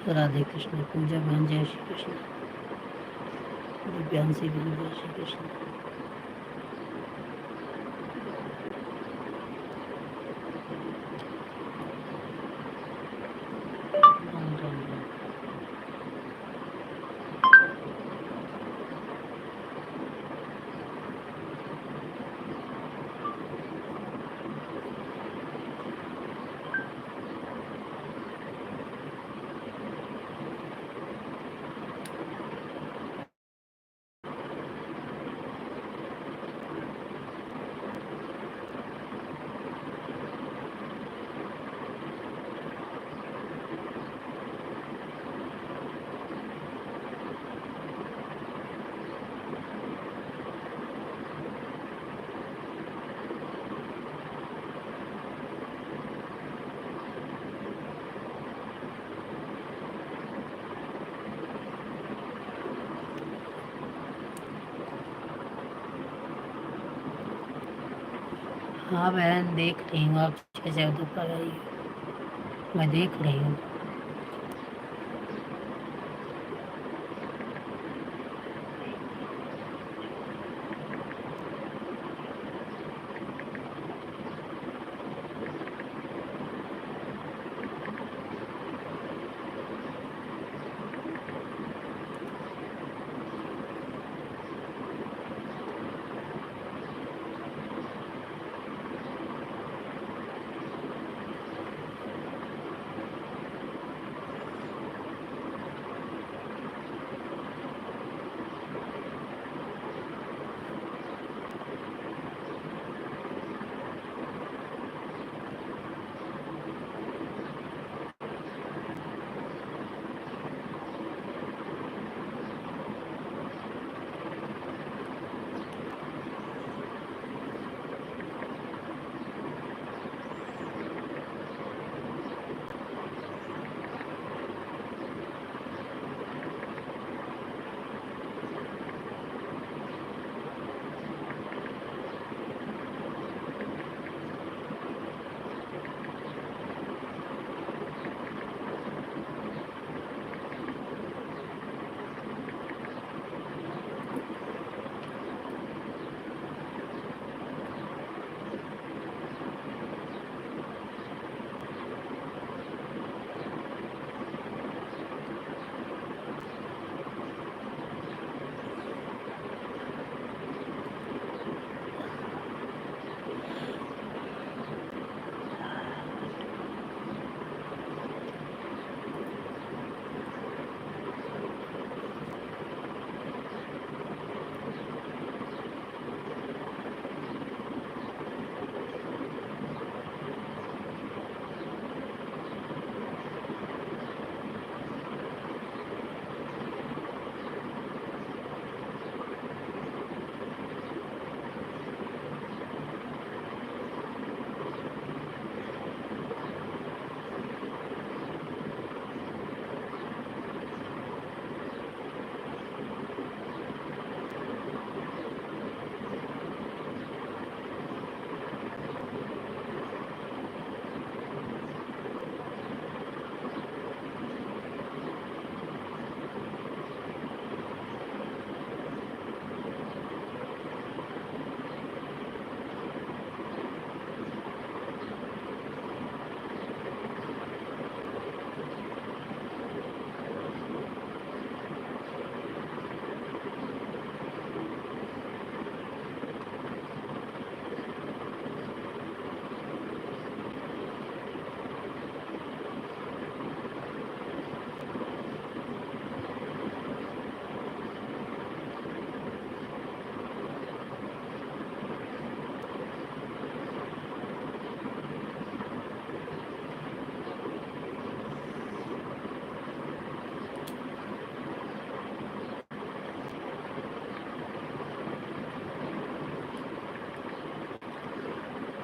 राधे कृष्ण। पूजा बहन जय श्री कृष्ण। दिव्यांशी बहन जय श्री कृष्ण। राम राम राम। हाँ बहन, देख रही हूँ आप 6-14 पर आई हो, मैं देख रही हूँ।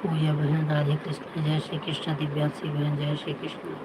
पूजा बहन राधे कृष्ण जय श्री कृष्ण। दिव्यांशी बहन जय श्री कृष्ण।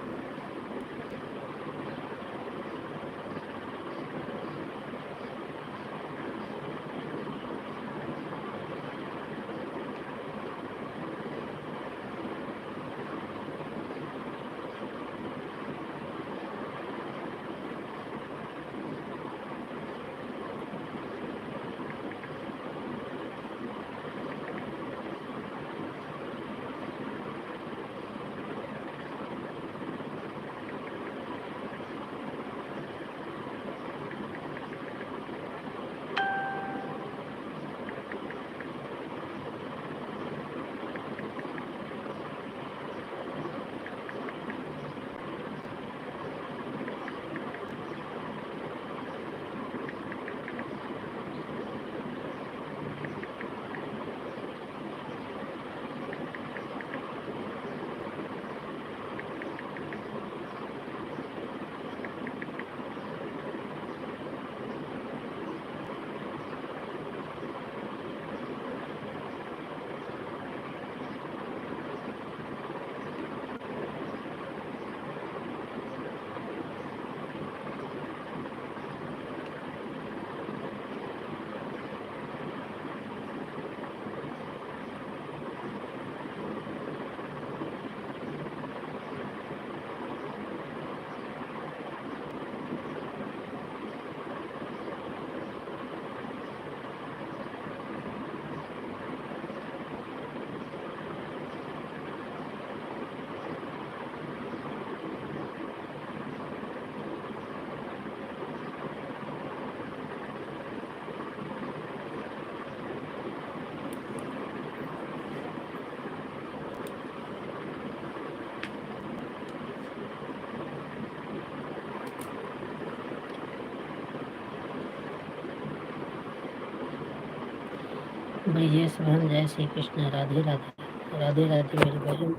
ब्रिजेश बहन जय श्री कृष्ण। राधे राधे। राधे राधे मेरी बहन,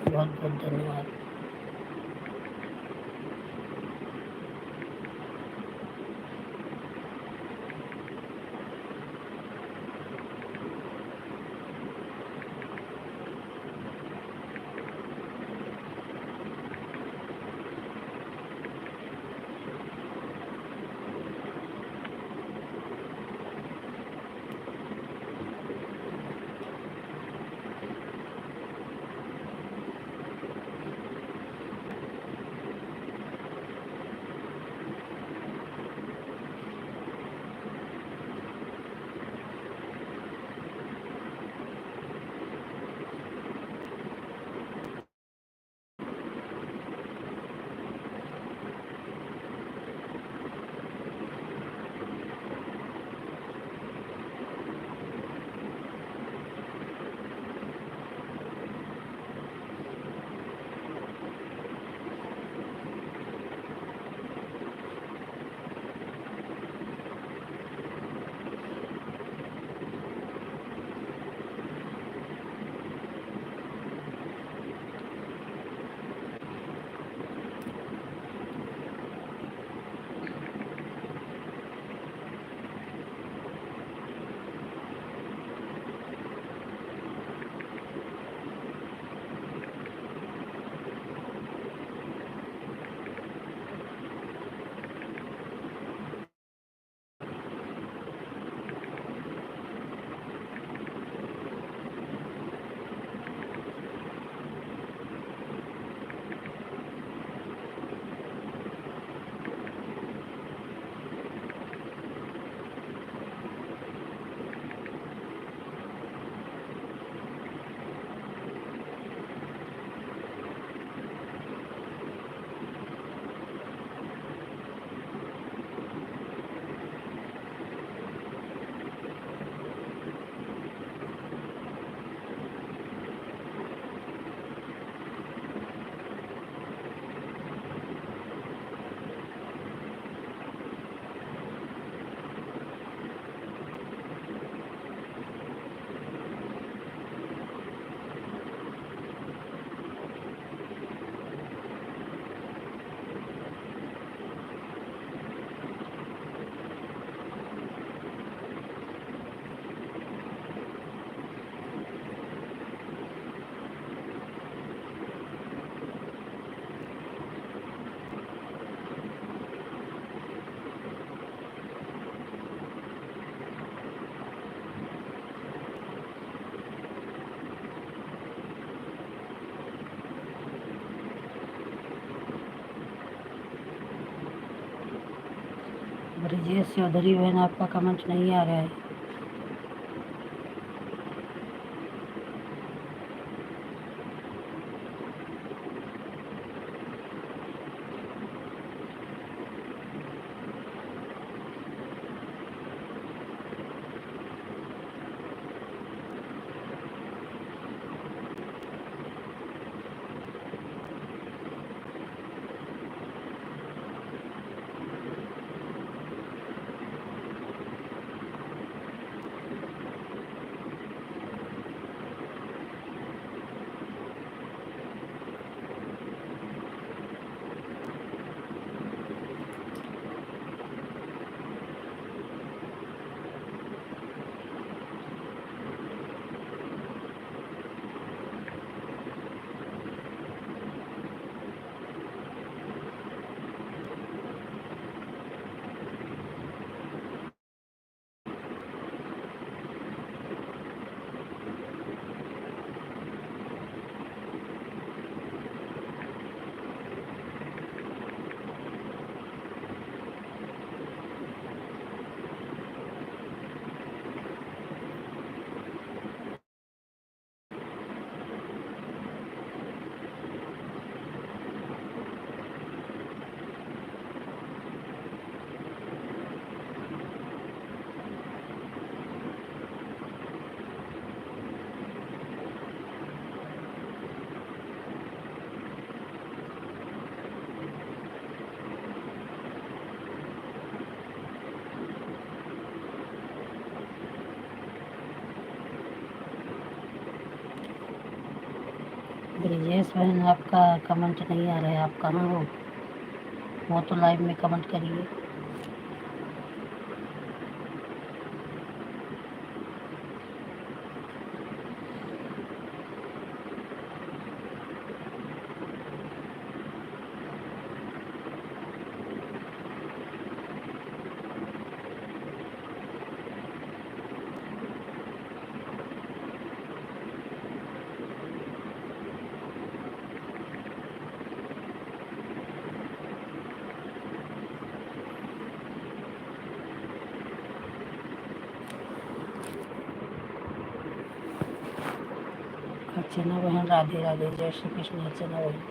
बहुत बहुत धन्यवाद। ब्रिजेश चौधरी बहन आपका कमेंट नहीं आ रहा है। ब्रिजेश बहन आपका कमेंट नहीं आ रहा है, आप कहाँ हो? वो तो लाइव में कमेंट करिए। अर्चना बहन राधे राधे, जय श्री कृष्ण अर्चना बहन।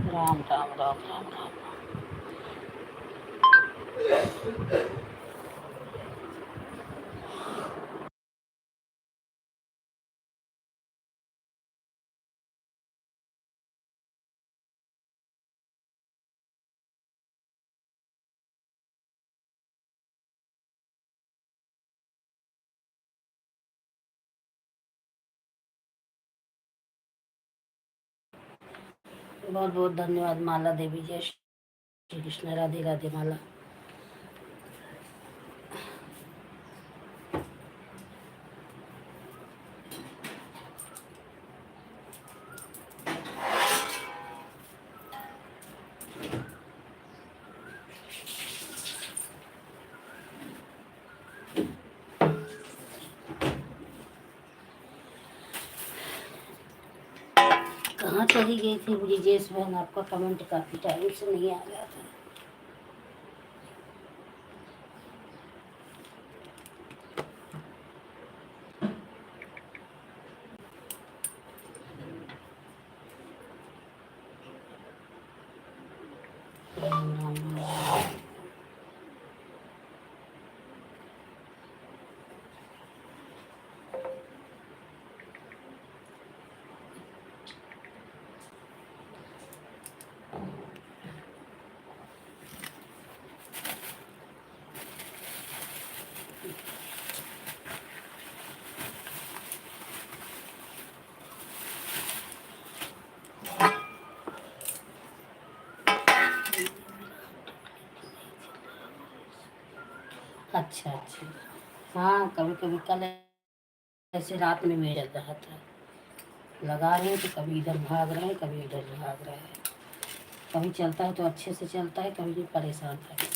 राम राम राम राम राम। बहुत बहुत धन्यवाद माला देवी, जय श्री कृष्ण राधे राधे माला। कहाँ चली गई थी ब्रिजेश बहन? आपका कमेंट काफी टाइम से नहीं आ रहा था। राम राम राम। अच्छा अच्छा। हाँ, कभी कभी कल ऐसे रात में मेरा रहा था, लगा रहे हैं तो कभी इधर भाग रहा है, कभी इधर भाग रहा है। कभी चलता है तो अच्छे से चलता है, कभी भी परेशान है।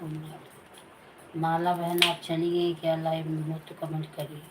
माला बहन आप चली गई क्या लाइव में, तो कमेंट करिए।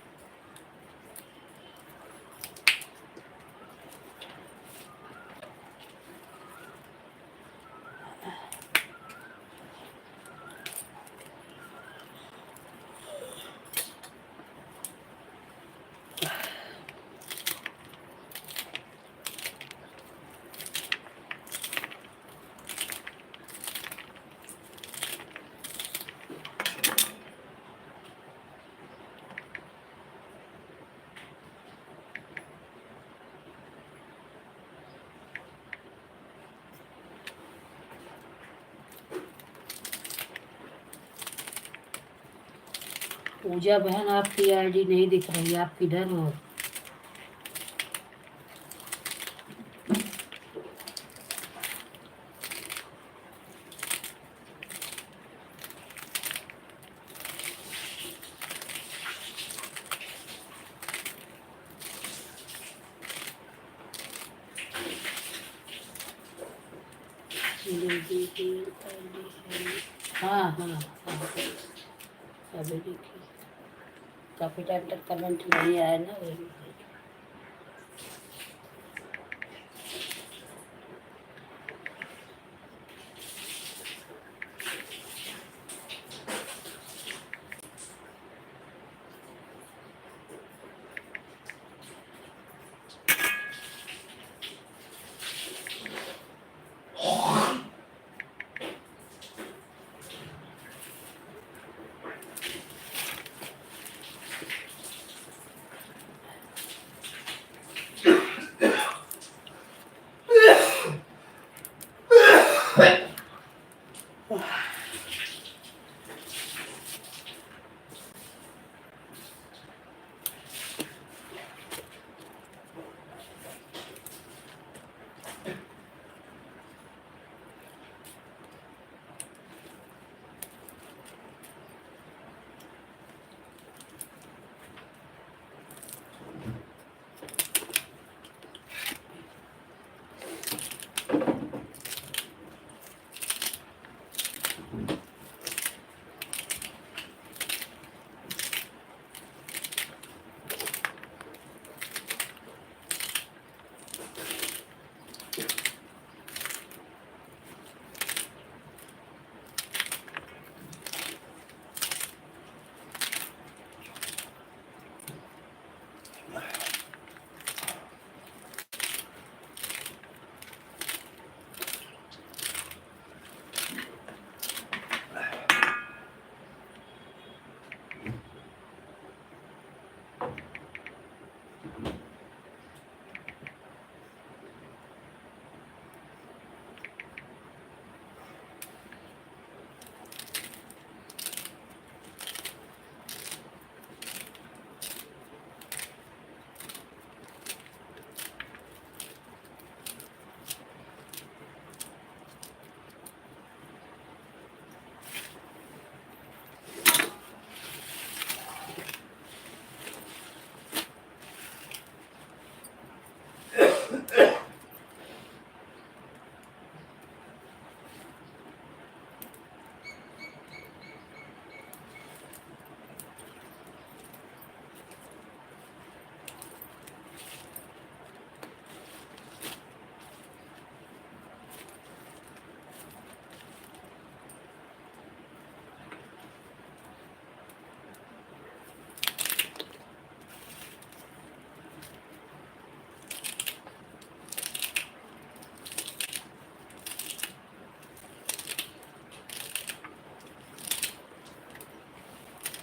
पूजा बहन आपकी आईडी नहीं दिख रही, आप किधर हो? हाँ हाँ हाँ, अभी देखिए काफ़ी टाइम तक कमेंट नहीं आया ना, वही।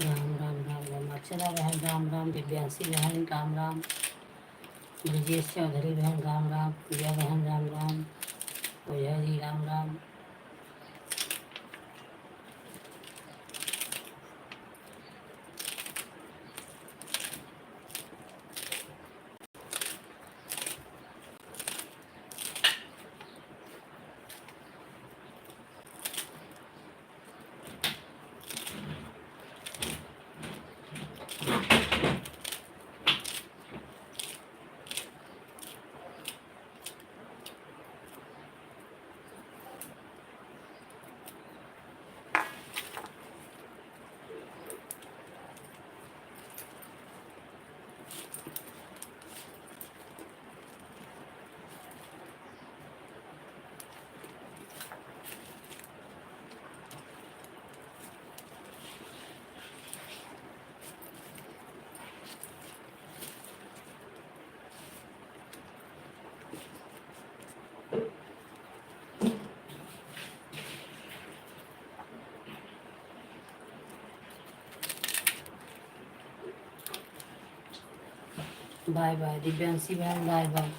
राम राम राम राम, अर्चना बहन राम राम, दिव्यांशी बहन राम राम, ब्रजेश चौधरी बहन राम राम, पूजा बहन राम राम, पूजा जी राम राम। बाय बाय दिव्यांशी बहन, bye bye.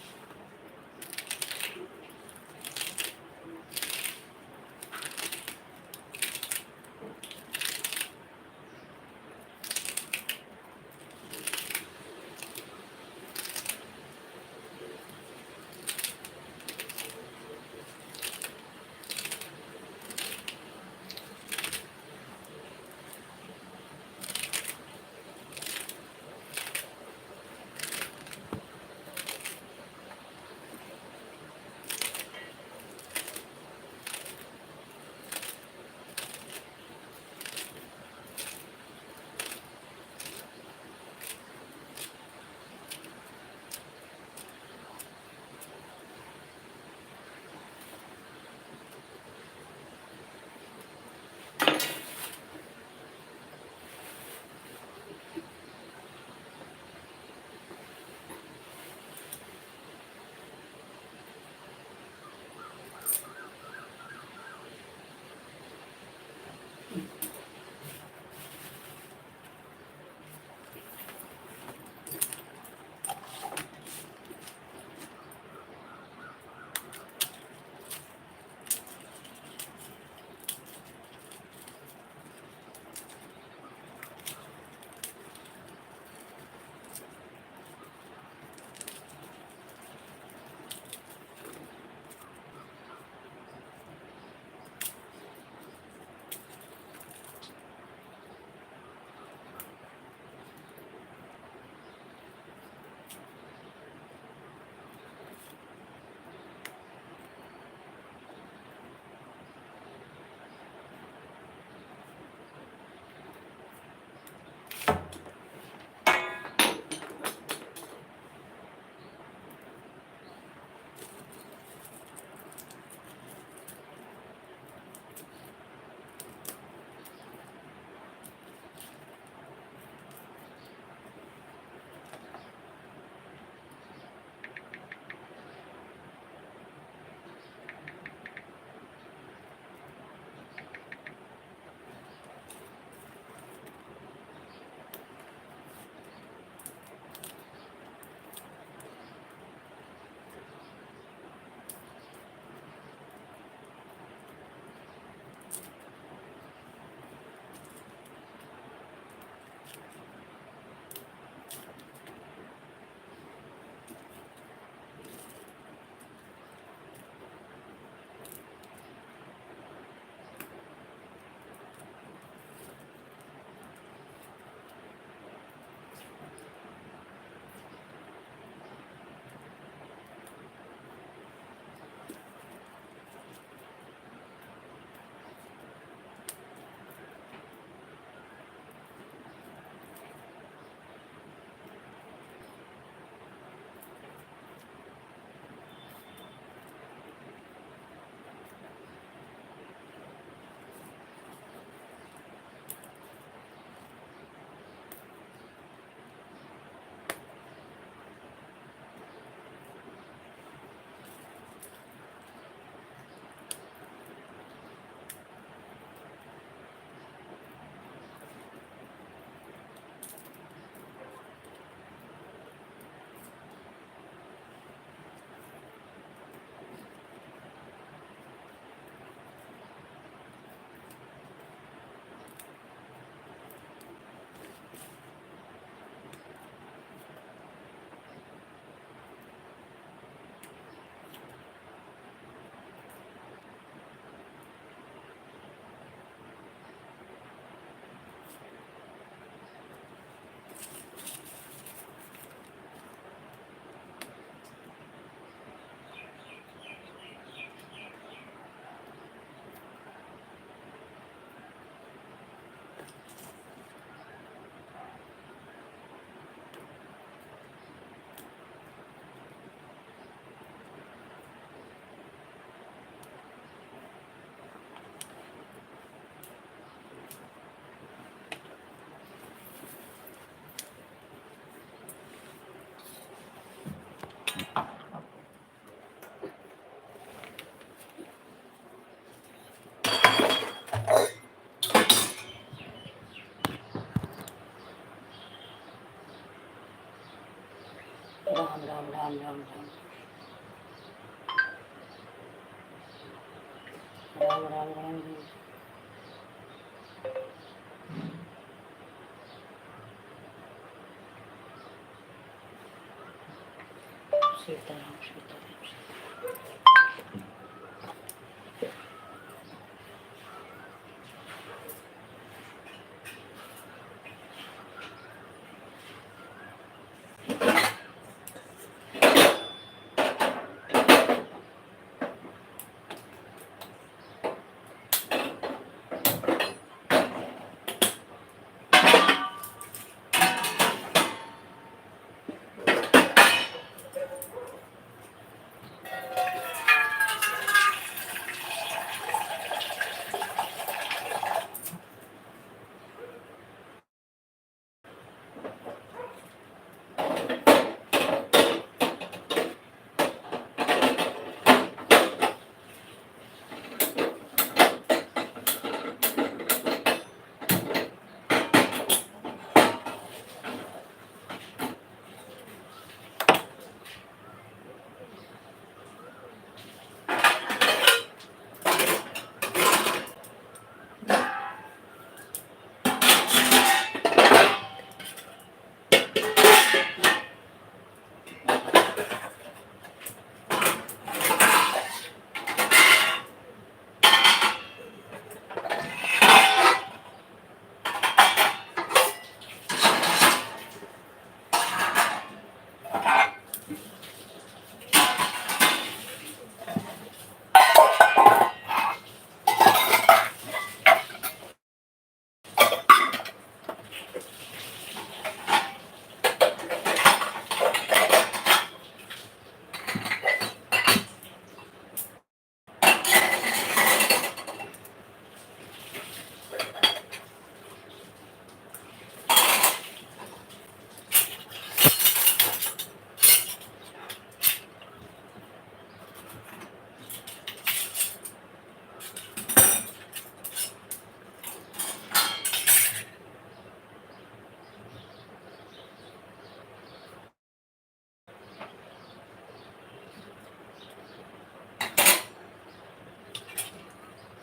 Ram Ram Ram Ram Ram Ram. Sitaram Sitaram.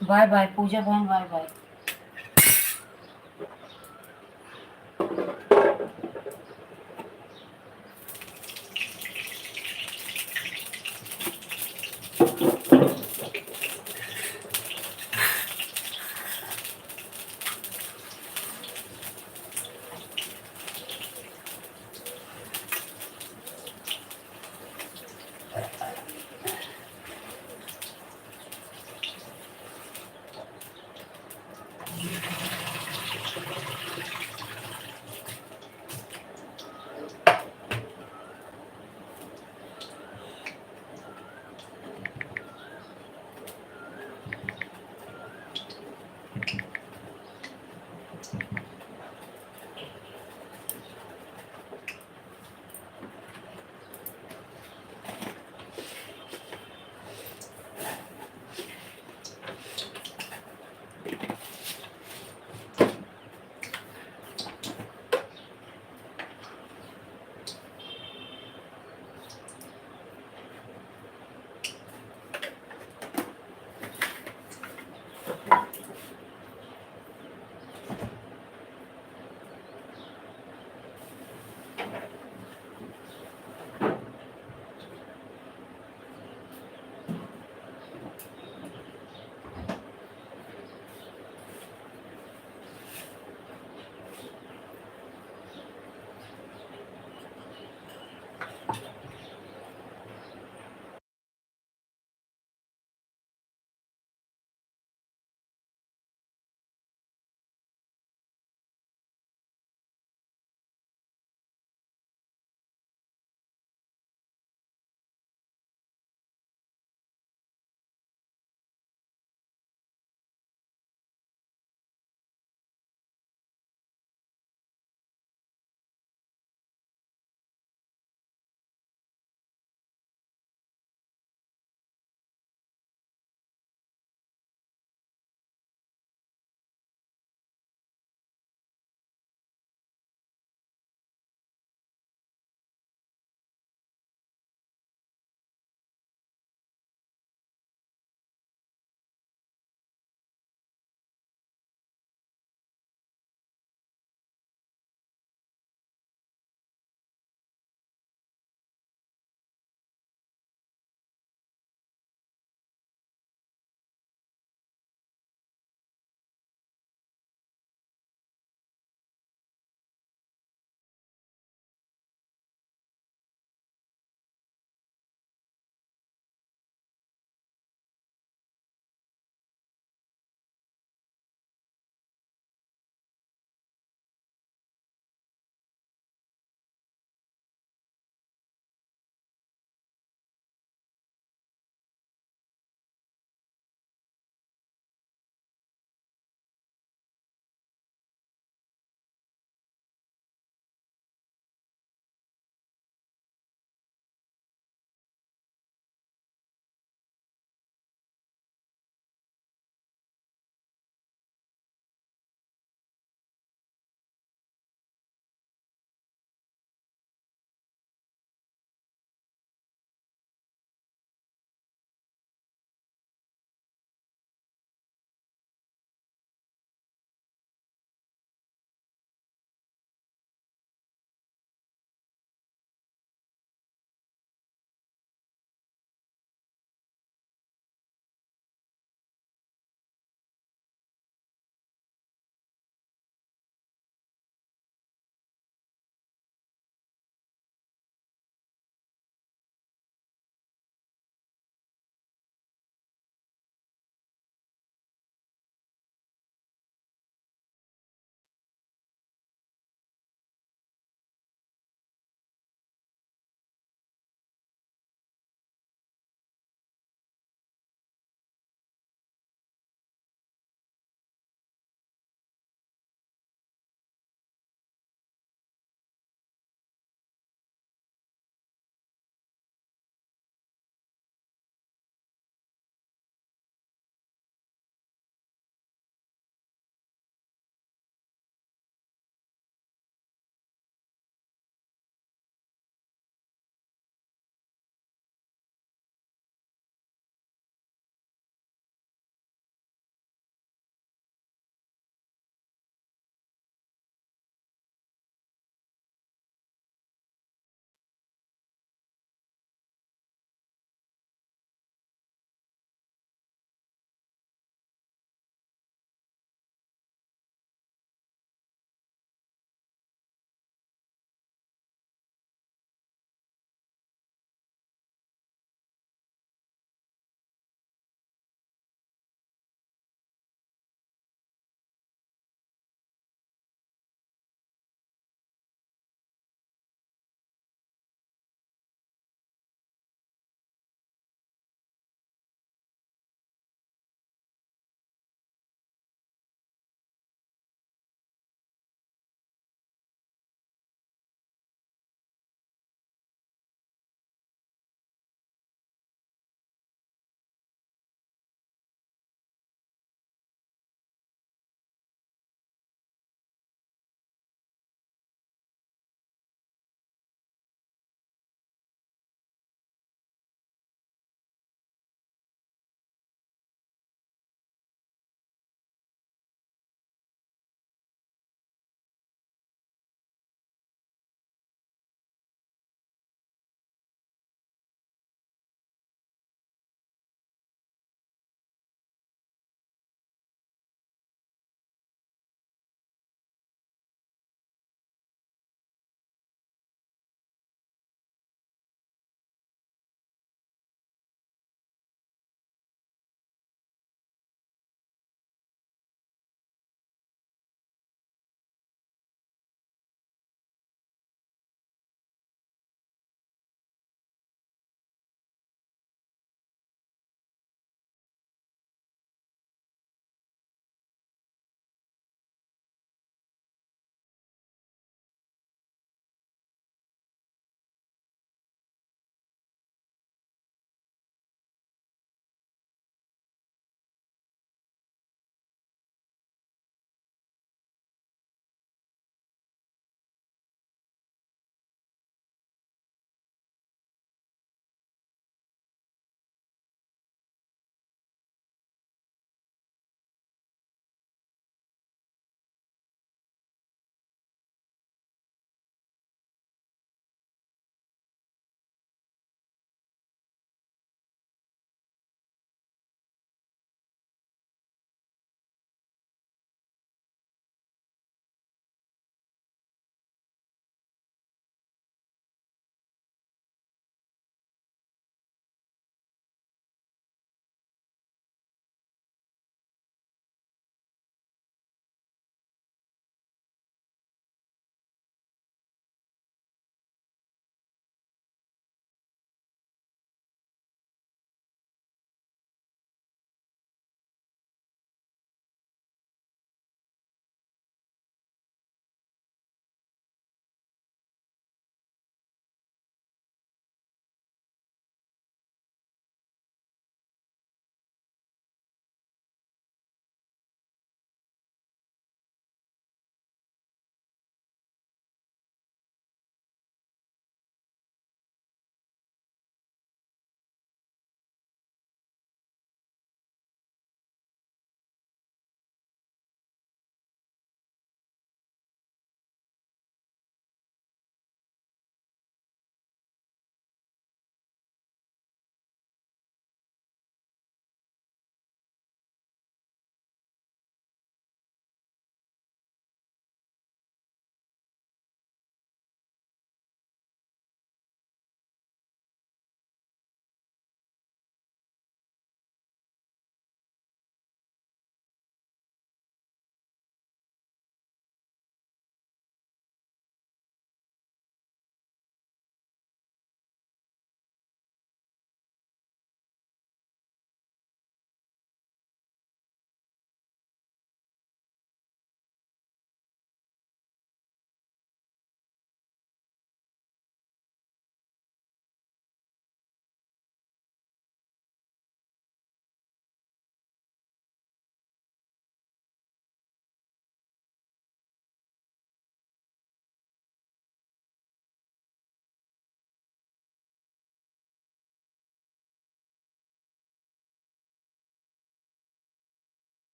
Bye bye Puja बहन, बाय बाय।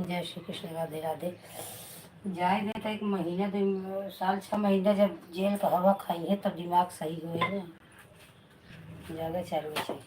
जय श्री कृष्ण, राधे राधे। जाए गए तो एक महीना दिन साल 6 महीना जब जेल का हवा खाई है तब दिमाग सही हुए ना, ज़्यादा चालू चाहिए।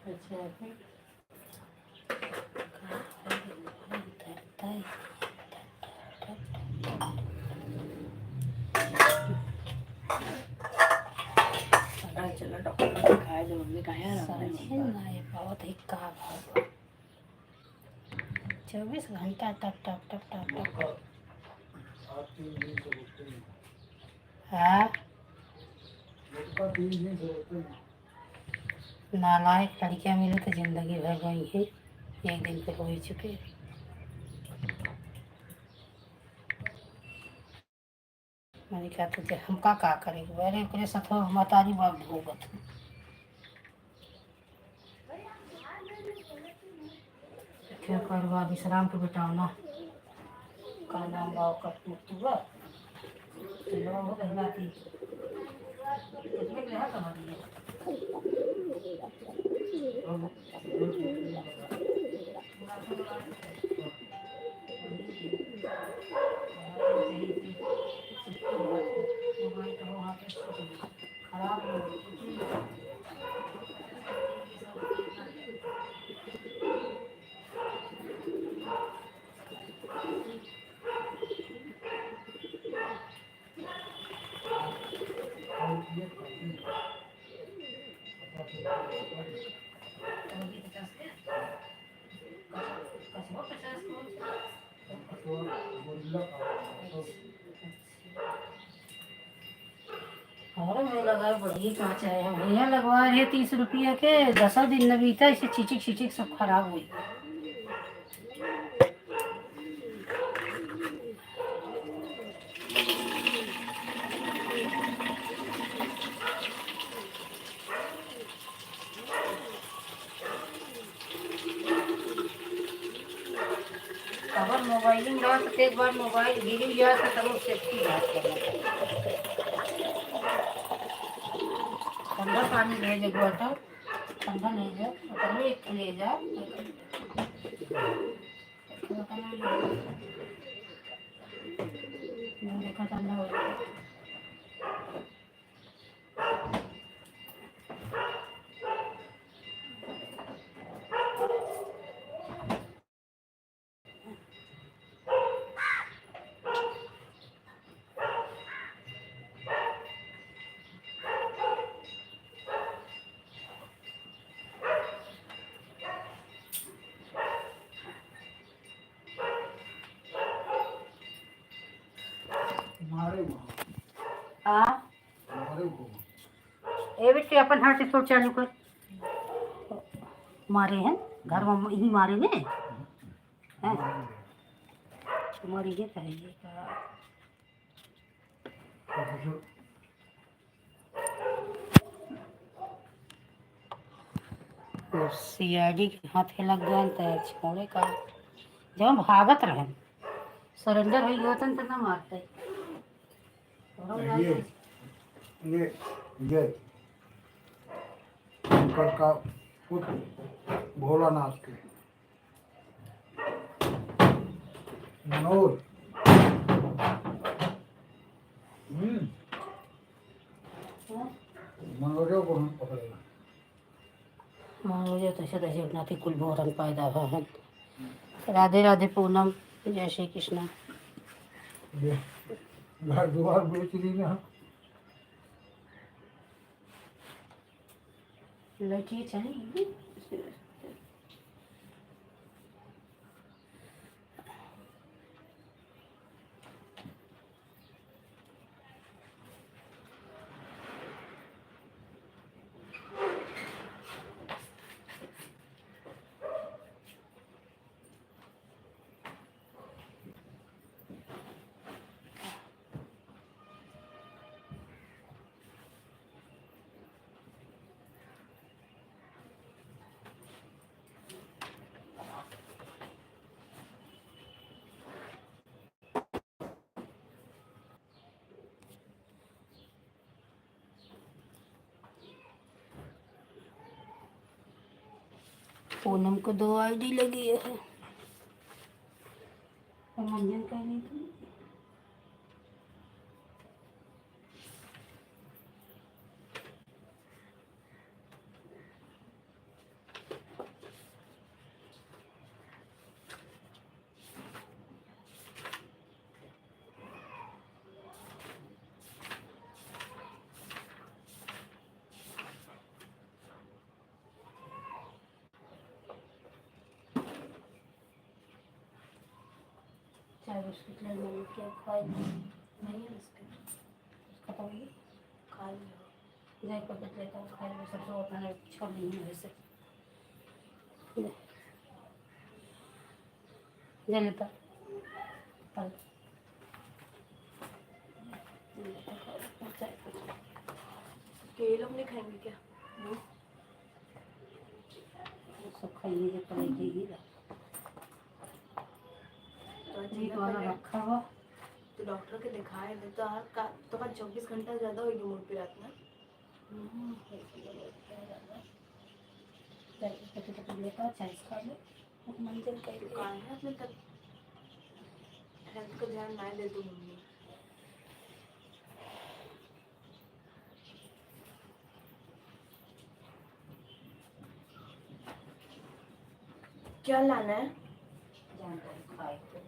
अच्छा फिर चलो डॉक्टर को दिखाया जब मम्मी कहा समझे ना, ये बहुत ही का भाव 24 घंटा टप टप टप टप टप। हाँ नालायक लड़कियाँ मिली तो जिंदगी भर गई है, एक दिन पे हो ही चुके। मैंने कहा तुझे हमका का करेगी, अरे ओकरे सथो मतारी बाप भोगत क्या करवा विश्राम के बेटा ना का नाम बाव का टूटूगा चलो हो गया थी कितने के यहाँ समझ लिया खराब और मैं लगाए बढ़िया कांच है, हम यहाँ लगवा रहे 30 रुपया के 10 दिन न बीता इसे छिचिक छिचिक सब खराब हुई। अगर मोबाइल में रहा तो एक बार मोबाइल गिर गया तो तब सेफ्टी बात करना। ठंडा पानी ले जाओ वाटर, ठंडा ले जाओ वाटर में एक ले जाओ देखा ठंडा हो गया। हाँ ये बेटे अपन हाथ से छोड़ चालू कर मारे हैं घर में ही मारे ने हैं तुम्हारी ये करेंगे का सीआईडी के हाथे लग गए तो छोड़े का जब हम भागत रहे सरेंडर हो गया तो ना मारते ये शंकर का पुत्र भोलानाथ के मनोज मनोजों को हम पकड़ेगा मुझे तसे तसे नाती कुल भोरन पैदा हुआ है राधे राधे पूनम जय श्री कृष्ण ये घर द्वार बेच दी ना लड़की चाहिए पूनम को 2 आईडी लगी है मंजन कह रही थी चाय बिस्किट ले मैंने क्या खाए नहीं है बिस्किट उसका तो भी खा लिया जाए पैकेट लेता हूँ खाए सबसे उतना छोड़ नहीं है वैसे ले लेता कल ये लोग नहीं खाएंगे क्या? सब खाइए जो पड़ेगी तो वाला रखा हुआ तो डॉक्टर के दिखाए थे तो हर का तो 24 घंटा ज़्यादा होगी मूड पे रात में लेता चाय खा ले मंदिर का दुकान है अपने तक हेल्थ का ध्यान ना दे दूँ मम्मी क्या लाना है जानता है खाए तो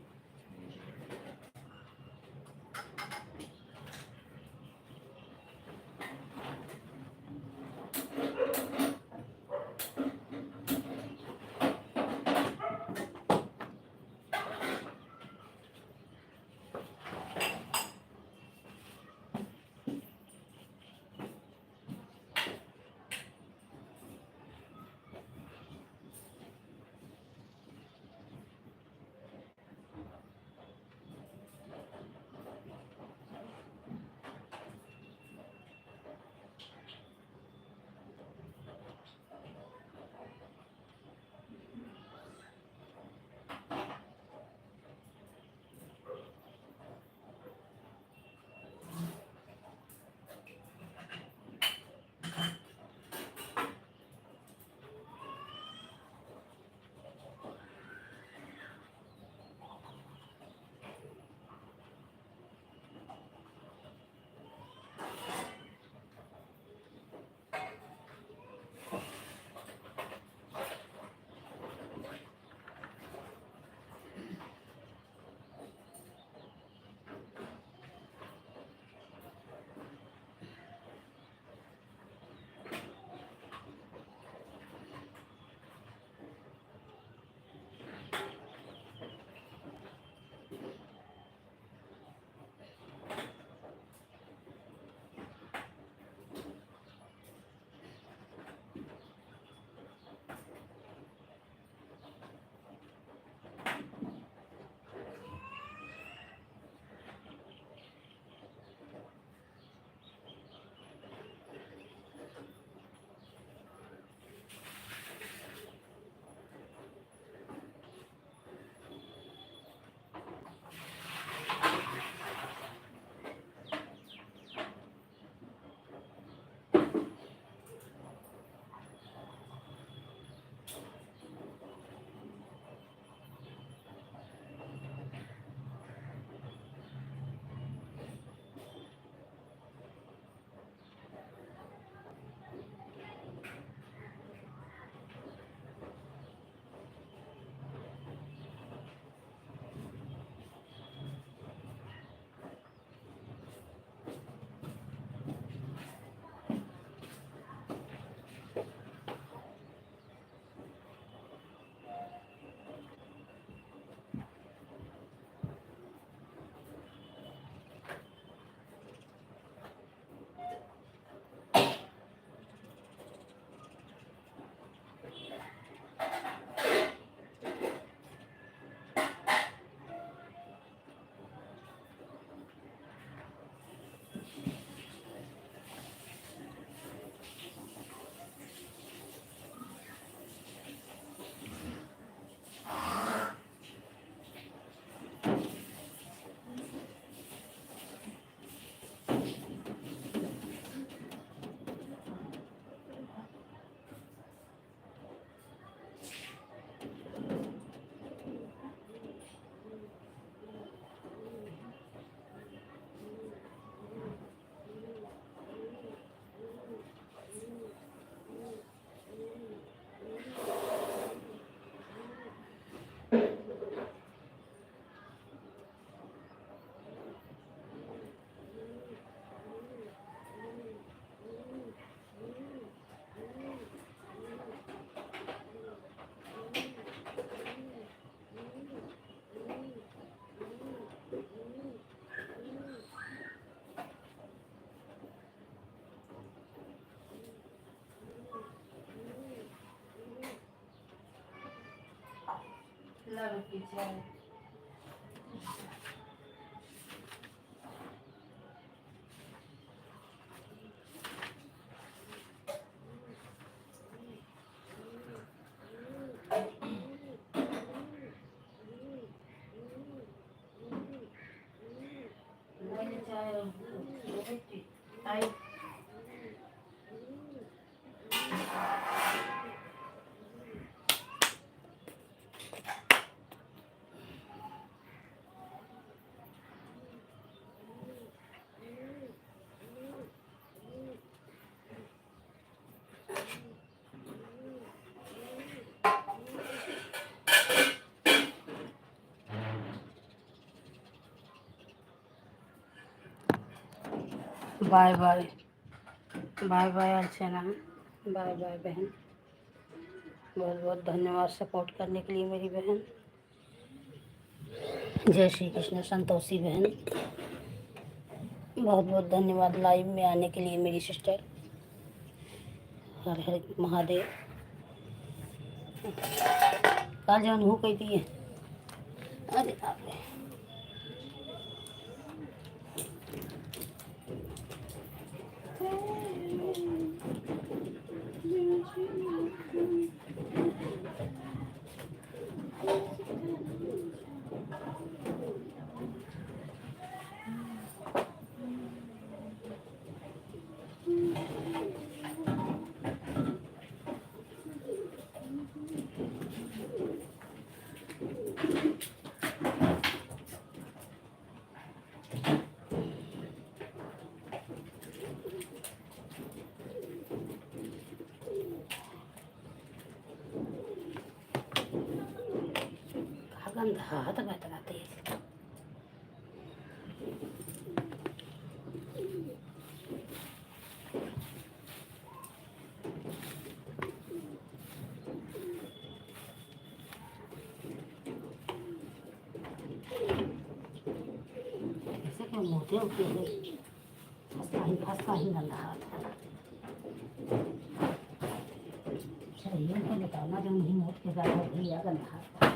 पीछे है। आई बाय बाय, बाय बाय अर्चना, बाय बाय बहन। बहुत बहुत धन्यवाद सपोर्ट करने के लिए मेरी बहन। जय श्री कृष्ण संतोषी बहन, बहुत बहुत धन्यवाद लाइव में आने के लिए मेरी सिस्टर। हर हर महादेव। कल जौन हो गई थी। अरे बाप रे। गंदा हाथ बतलाते हैं। ऐसे क्यों मोटे होते हैं? फंसता ही गंदा हाथ है। सही है तो बताना जो नहीं मोट के ज़्यादा ही है गंदा हाथ है।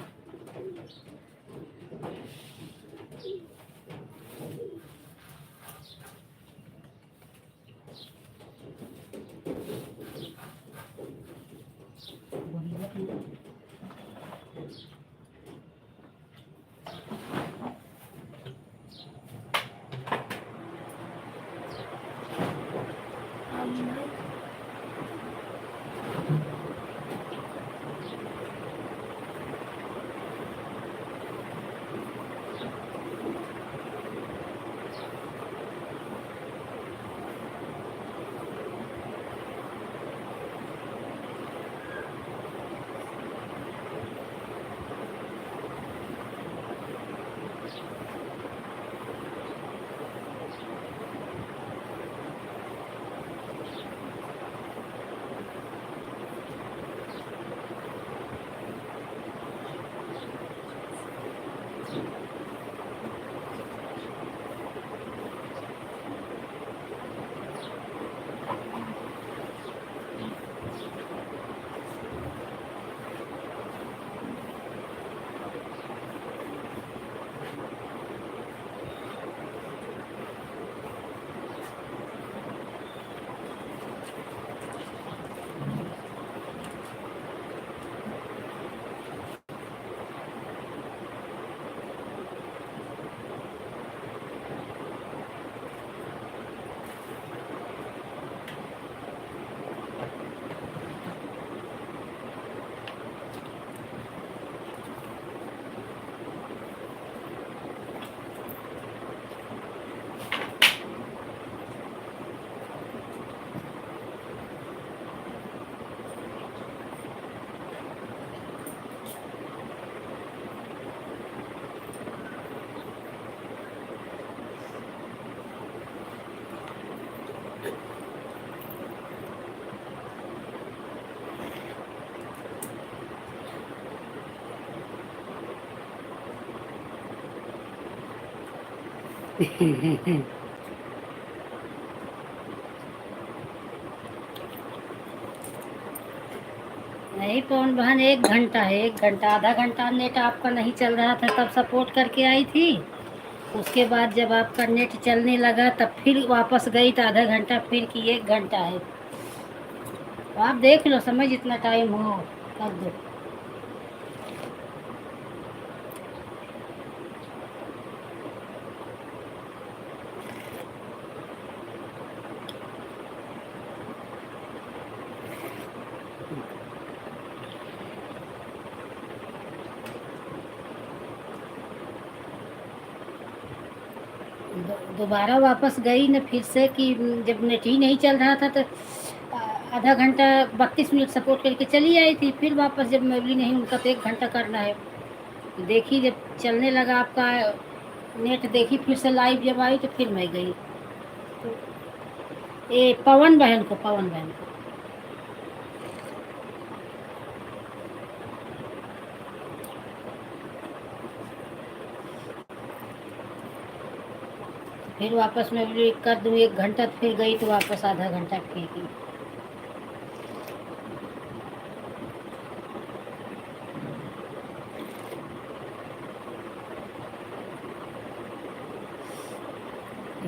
नहीं पवन बहन, 1 घंटा है, 1 घंटा। आधा घंटा नेट आपका नहीं चल रहा था तब सपोर्ट करके आई थी। उसके बाद जब आपका नेट चलने लगा तब फिर वापस गई तो आधा घंटा फिर की 1 घंटा है। तो आप देख लो, समय जितना टाइम हो कर दो। दोबारा वापस गई न फिर से कि जब नेट ही नहीं चल रहा था तो आधा घंटा 32 मिनट सपोर्ट करके चली आई थी। फिर वापस जब मिली नहीं उनका तो 1 घंटा करना है। तो देखी जब चलने लगा आपका नेट, देखी फिर से लाइव जब आई तो फिर मैं गई। तो ये पवन बहन को, पवन बहन को फिर वापस मैं बोली कर दूँ 1 घंटा, तो फिर गई तो वापस आधा घंटा फिर की।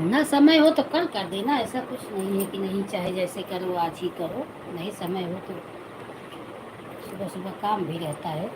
ना समय हो तो कल कर देना, ऐसा कुछ नहीं है कि नहीं, चाहे जैसे करो आज ही करो। नहीं समय हो तो सुबह सुबह काम भी रहता है।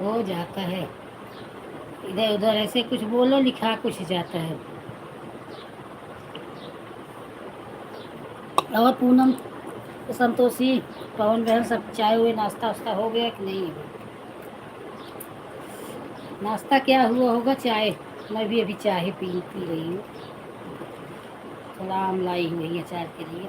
हो जाता है, इधर उधर ऐसे कुछ बोलो, लिखा कुछ जाता है। और पूनम, संतोषी, पवन बहन सब चाय हुए, नाश्ता वास्ता हो गया कि नहीं? नाश्ता क्या हुआ होगा? चाय। मैं भी अभी चाय पी रही हूँ। थोड़ा आम लाई हुई है अचार के लिए।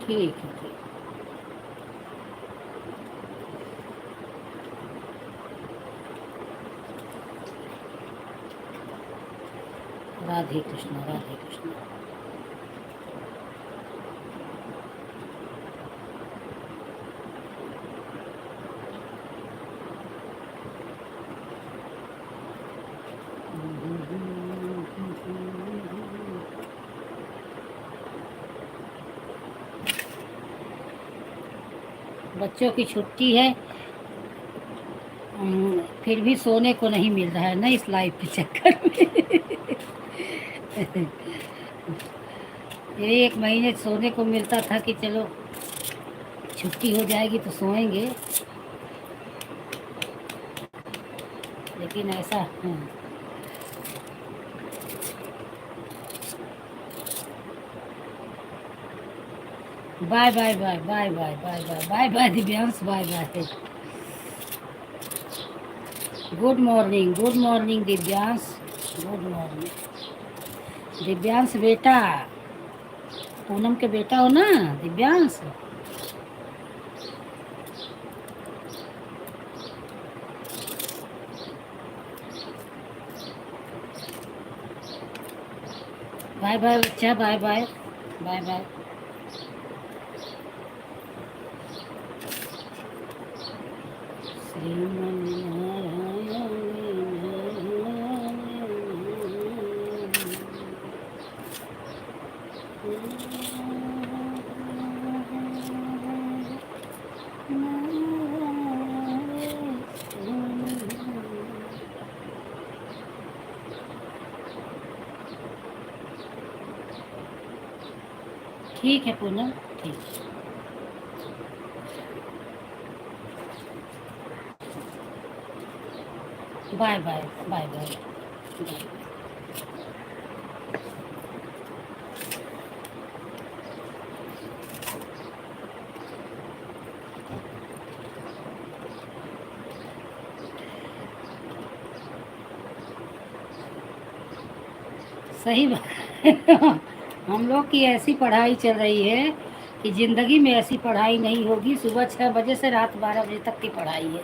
ठीक है, ठीक। राधे कृष्ण, राधे कृष्ण। बच्चों की छुट्टी है, फिर भी सोने को नहीं मिल रहा है ना इस लाइफ के चक्कर में। ये 1 महीने सोने को मिलता था कि चलो छुट्टी हो जाएगी तो सोएंगे, लेकिन ऐसा bye bye bye bye bye bye bye bye bye Divyansh, bye bye. Good morning Divyansh, good morning. Divyansh बेटा, पूनम के बेटा हो ना दिव्यांश? बाय बाय बच्चा, bye bye bye bye. Shriman Narayan ठीक है पूनम, ठीक है। Bye bye bye bye bye. सही बात हम लोग की ऐसी पढ़ाई चल रही है कि ज़िंदगी में ऐसी पढ़ाई नहीं होगी। सुबह 6 बजे से रात 12 बजे तक की पढ़ाई है।